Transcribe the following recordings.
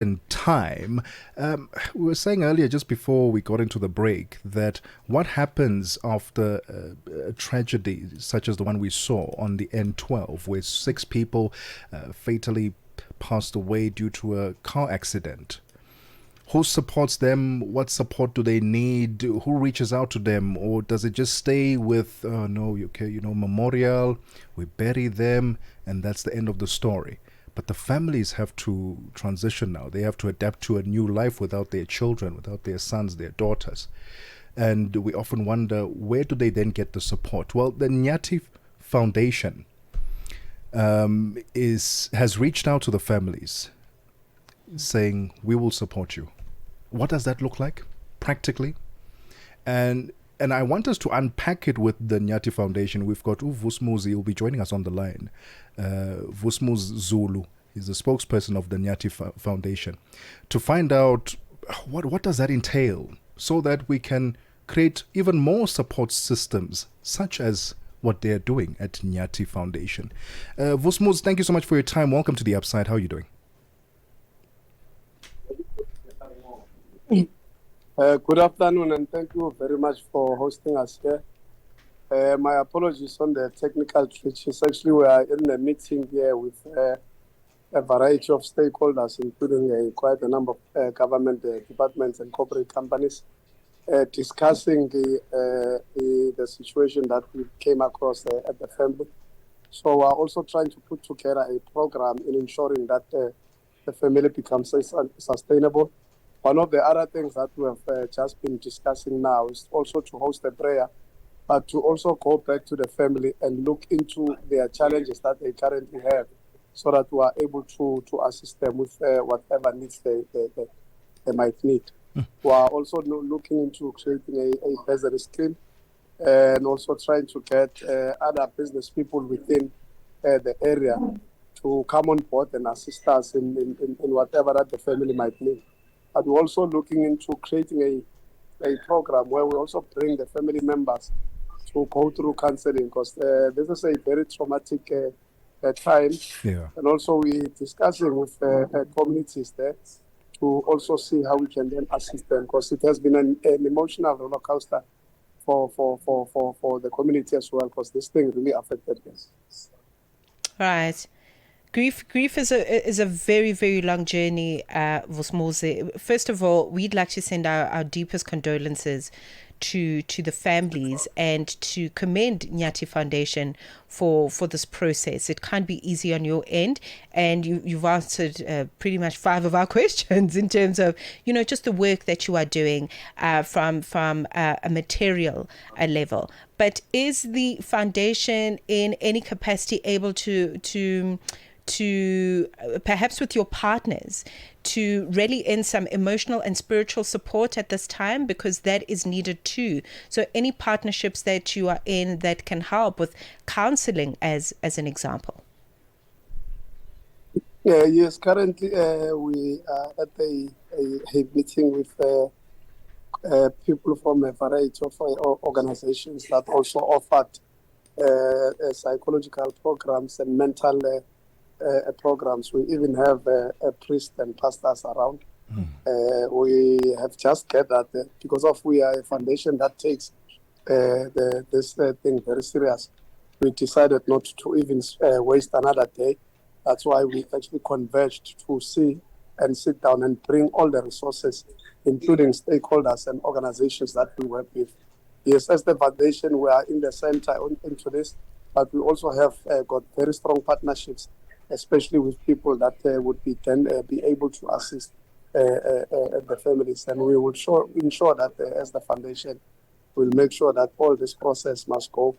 in time. We were saying earlier, just before we got into the break, that what happens after a tragedy such as the one we saw on the N12, where 6 people fatally passed away due to a car accident? Who supports them? What support do they need? Who reaches out to them? Or does it just stay with, no, okay, memorial, we bury them, and that's the end of the story? But the families have to transition now. They have to adapt to a new life without their children, without their sons, their daughters. And we often wonder, where do they then get the support? Well, the Nyatee Foundation has reached out to the families saying, we will support you. What does that look like practically? And I want us to unpack it with the Nyatee Foundation. We've got Vusimuzi, who'll be joining us on the line. Vusimuzi Zulu is the spokesperson of the Nyatee Foundation, to find out what does that entail, so that we can create even more support systems, such as what they're doing at Nyatee Foundation. Vusimuzi, thank you so much for your time. Welcome to The Upside. How are you doing? Good afternoon, and thank you very much for hosting us here. My apologies on the technical glitches. Actually, we are in a meeting here with a variety of stakeholders, including quite a number of government departments and corporate companies, discussing the situation that we came across at the family. So we're also trying to put together a program in ensuring that the family becomes sustainable. One of the other things that we have just been discussing now is also to host a prayer, but to also go back to the family and look into their challenges that they currently have, so that we are able to assist them with whatever needs they might need. We are also looking into creating a bursary scheme, and also trying to get other business people within the area to come on board and assist us in whatever that the family might need. But we're also looking into creating a program where we also bring the family members to go through counseling, because this is a very traumatic time. Yeah. And also we're discussing with communities there to also see how we can then assist them, because it has been an emotional roller coaster for the community as well, because this thing really affected us. Right. Grief is a very, very long journey, Vusimuzi. First of all, we'd like to send our deepest condolences to the families, and to commend Nyatee Foundation for this process. It can't be easy on your end, and you've answered pretty much 5 of our questions in terms of just the work that you are doing from a material level. But is the foundation in any capacity able to perhaps with your partners to really end some emotional and spiritual support at this time, because that is needed too? So any partnerships that you are in that can help with counseling as an example? Yes, currently we are at a meeting with people from a variety of organizations that also offered psychological programs and mental programs. We even have a priest and pastors around. We have just gathered because we are a foundation that takes this thing very serious. We decided not to even waste another day. That's why we actually converged to see and sit down and bring all the resources, including stakeholders and organizations that we work with. Yes, as the foundation, we are in the center into this, but we also have got very strong partnerships, especially with people that would be able to assist the families. And we will ensure that as the foundation, we'll make sure that all this process must go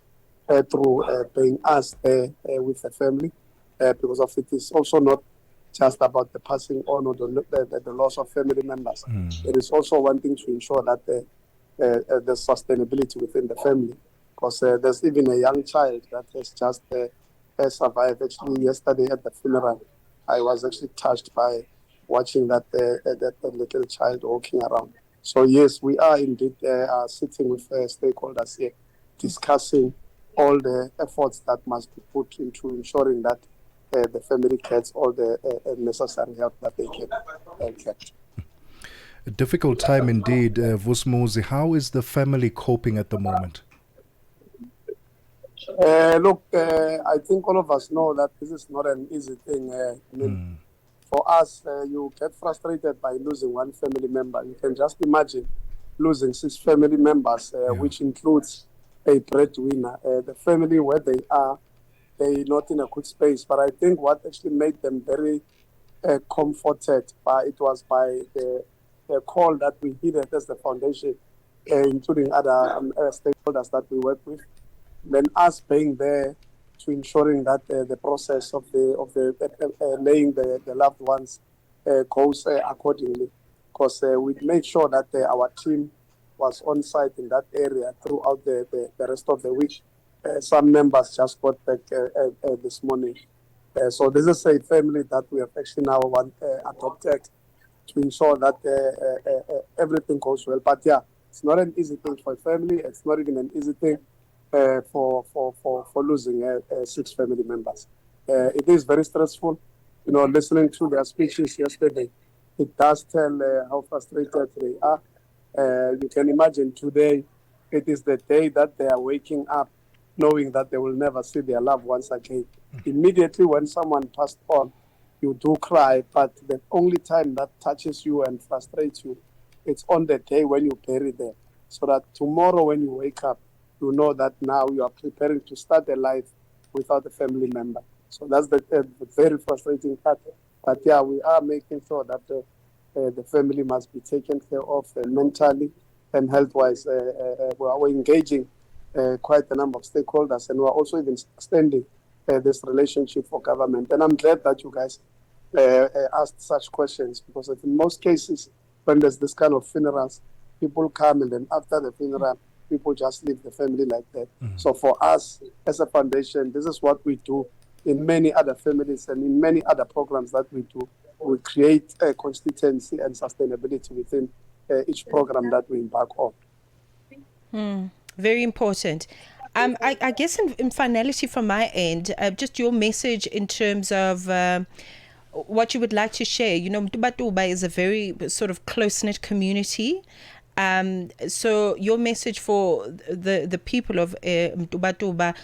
through being us with the family, because of it is also not just about the passing on or the loss of family members. It is also wanting to ensure that the sustainability within the family, because there's even a young child that has just survived. Actually, yesterday at the funeral, I was actually touched by watching that little child walking around. So yes, we are indeed sitting with stakeholders here, discussing all the efforts that must be put into ensuring that the family gets all the necessary help that they can get. A difficult time indeed, Vusimuzi. How is the family coping at the moment? Look, I think all of us know that this is not an easy thing. For us, you get frustrated by losing one family member. You can just imagine losing 6 family members, which includes a breadwinner. The family where they are, they're not in a good space. But I think what actually made them very comforted it was by the call that we heeded as the foundation, including other stakeholders that we work with. Then us being there to ensuring that the process of the laying the loved ones goes accordingly, because we made sure that our team was on site in that area throughout the rest of the week. Some members just got back this morning. So this is a family that we have actually now adopted to ensure that everything goes well. But yeah, it's not an easy thing for a family. It's not even an easy thing for losing 6 family members. It is very stressful. You know, listening to their speeches yesterday, it does tell how frustrated they are. You can imagine today, it is the day that they are waking up knowing that they will never see their loved ones again. Immediately when someone passed on, you do cry, but the only time that touches you and frustrates you, it's on the day when you bury them. So that tomorrow when you wake up, you know that now you are preparing to start a life without a family member. So that's the very frustrating part. But yeah, we are making sure that the family must be taken care of mentally and health-wise. We are engaging quite a number of stakeholders, and we are also even extending this relationship for government. And I'm glad that you guys asked such questions, because in most cases, when there's this kind of funerals, people come and then after the funeral, people just leave the family like that. So for us as a foundation, this is what we do in many other families and in many other programs that we do. We create a consistency and sustainability within each program that we embark on. Very important. I guess in finality from my end, just your message in terms of what you would like to share. You know, Mtubatuba is a very sort of close-knit community. So your message for the people of Mtubatuba,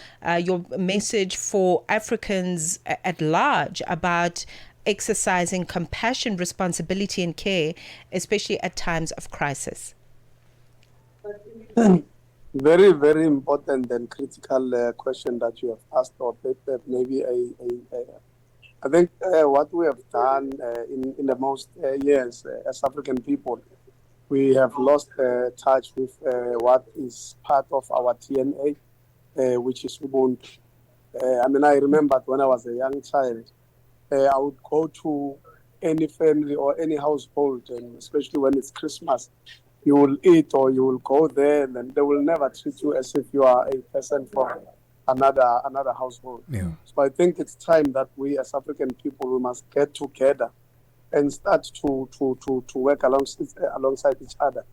your message for Africans at large about exercising compassion, responsibility and care, especially at times of crisis. Very, very important and critical question that you have asked, or maybe I think what we have done in the most years as African people, we have lost touch with what is part of our DNA, which is Ubuntu. I remember when I was a young child, I would go to any family or any household, and especially when it's Christmas, you will eat or you will go there, and they will never treat you as if you are a person from another household. Yeah. So I think it's time that we as African people, we must get together and start to work alongside each other.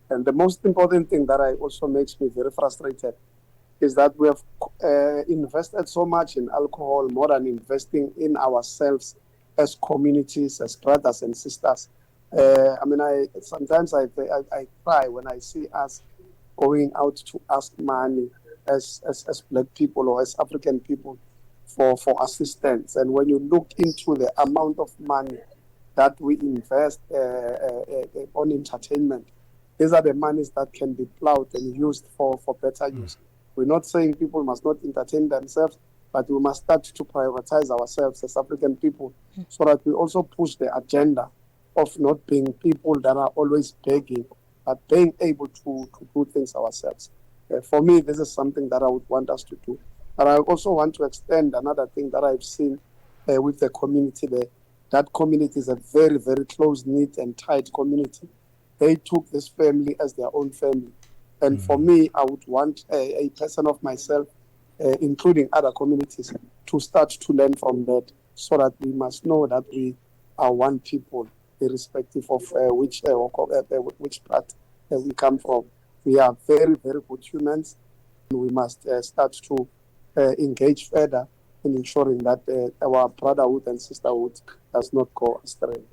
And the most important thing that also makes me very frustrated is that we have invested so much in alcohol more than investing in ourselves as communities, as brothers and sisters. Sometimes I cry when I see us going out to ask money as Black people or as African people for assistance. And when you look into the amount of money that we invest on entertainment, these are the monies that can be plowed and used for better use. We're not saying people must not entertain themselves, but we must start to prioritize ourselves as African people so that we also push the agenda of not being people that are always begging, but being able to do things ourselves. For me, this is something that I would want us to do. But I also want to extend another thing that I've seen with the community there. That community is a very, very close-knit and tight community. They took this family as their own family. And for me, I would want a person of myself, including other communities, to start to learn from that, so that we must know that we are one people, irrespective of which part we come from. We are very, very good humans, and we must start to engage further in ensuring that our brotherhood and sisterhood does not go astray.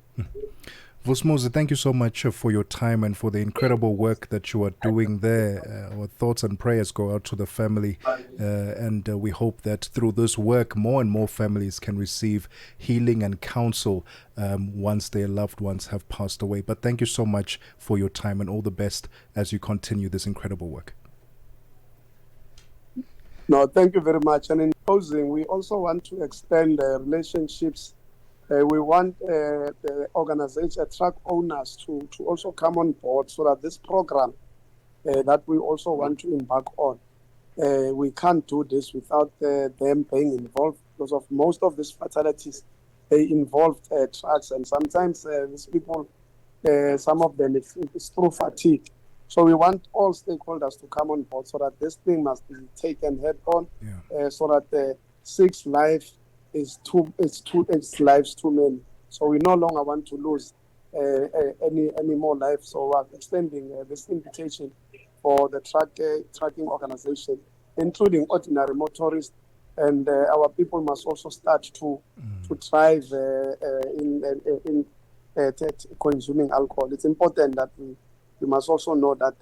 Vusimuzi, thank you so much for your time and for the incredible work that you are doing there. Our thoughts and prayers go out to the family, and we hope that through this work, more and more families can receive healing and counsel once their loved ones have passed away. But thank you so much for your time, and all the best as you continue this incredible work. No, thank you very much. And in closing, we also want to extend relationships. We want the organization, truck owners to also come on board so that this program that we also want to embark on, we can't do this without them being involved, because of most of these fatalities, they involve trucks, and sometimes these people, some of them, it's through fatigue. So we want all stakeholders to come on board so that this thing must be taken head on, so that 6 lives is lives too many. So we no longer want to lose any more lives. So we're extending this invitation for the trucking organization, including ordinary motorists, and our people must also start to thrive in consuming alcohol. It's important that we must also know that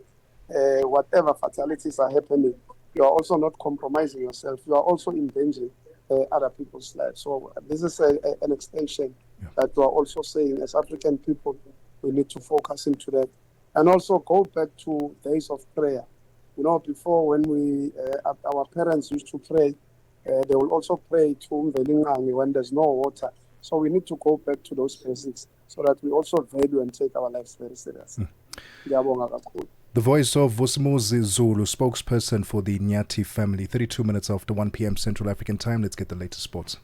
whatever fatalities are happening, you are also not compromising yourself. You are also endangering other people's lives. So this is an extension that we are also saying as African people, we need to focus into that. And also go back to days of prayer. You know, before when our parents used to pray, they will also pray to Mvelingani when there's no water. So we need to go back to those basics so that we also value and take our lives very seriously. The voice of Vusimuzi Zulu, spokesperson for the Nyatee family. 32 minutes after 1 p.m. Central African time. Let's get the latest sports.